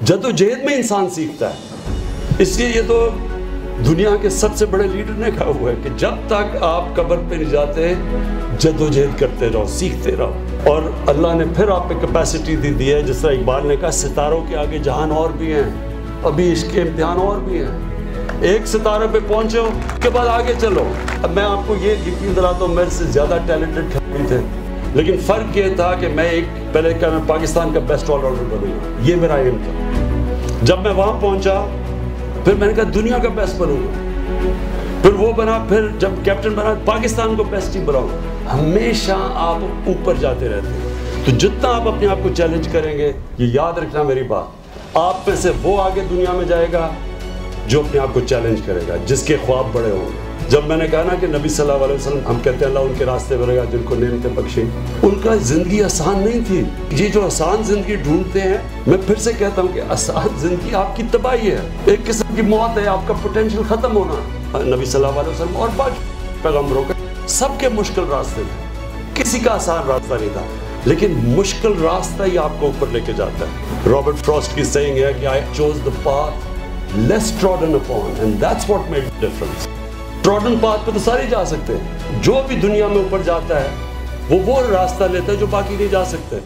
जद्दोजहद में इंसान सीखता है। इसलिए ये तो दुनिया के सबसे बड़े लीडर ने कहा हुआ है कि जब तक आप कब्र पे नहीं जाते जद्दोजहद करते रहो, सीखते रहो। और अल्लाह ने फिर आप पे कैपेसिटी दी है, जिस तरह इकबाल ने कहा सितारों के आगे जहान और भी हैं, अभी इसके इम्तिहान और भी हैं। एक सितारे पे पहुंचे हो उसके बाद आगे चलो। अब मैं आपको ये यकीन दिलाता हूँ, मेरे से ज़्यादा टैलेंटेड खिलाड़ी थे, लेकिन फ़र्क ये था कि मैं पहले क्या मैं पाकिस्तान का बेस्ट ऑलराउंडर बनूंगा, ये मेरा एम था। जब मैं वहाँ पहुँचा फिर मैंने कहा दुनिया का बेस्ट बनूंगा, फिर वो बना, फिर जब कैप्टन बना पाकिस्तान को बेस्ट टीम बनाऊंगा। हमेशा आप ऊपर जाते रहते हैं। तो जितना आप अपने आप को चैलेंज करेंगे, ये याद रखना मेरी बात, आप में से वो आगे दुनिया में जाएगा जो अपने आप को चैलेंज करेगा, जिसके ख्वाब बड़े होंगे। जब मैंने कहा ना कि नबी सल्लल्लाहु अलैहि वसल्लम, हम कहते हैं अल्लाह उनके रास्ते बढ़ेगा जिनको नेमतें बख्शे, उनका ज़िंदगी आसान नहीं थी। ये जो आसान ज़िंदगी ढूंढते हैं, मैं फिर से कहता हूँ कि आसान ज़िंदगी आपकी तबाही है, एक किस्म की मौत है, आपका पोटेंशियल ख़त्म होना। नबी सल्लल्लाहु अलैहि वसल्लम और बाकी पैगम्बरों के सबके मुश्किल रास्ते थे, किसी का आसान रास्ता नहीं था, लेकिन मुश्किल रास्ता ही आपको ऊपर लेके जाता है। रॉबर्ट फ्रॉस्ट की सेइंग है कि I chose the path less trodden upon and that's what made the difference. Trodden path पे तो सारे जा सकते हैं, जो भी दुनिया में ऊपर जाता है वो रास्ता लेता है जो बाकी नहीं जा सकते।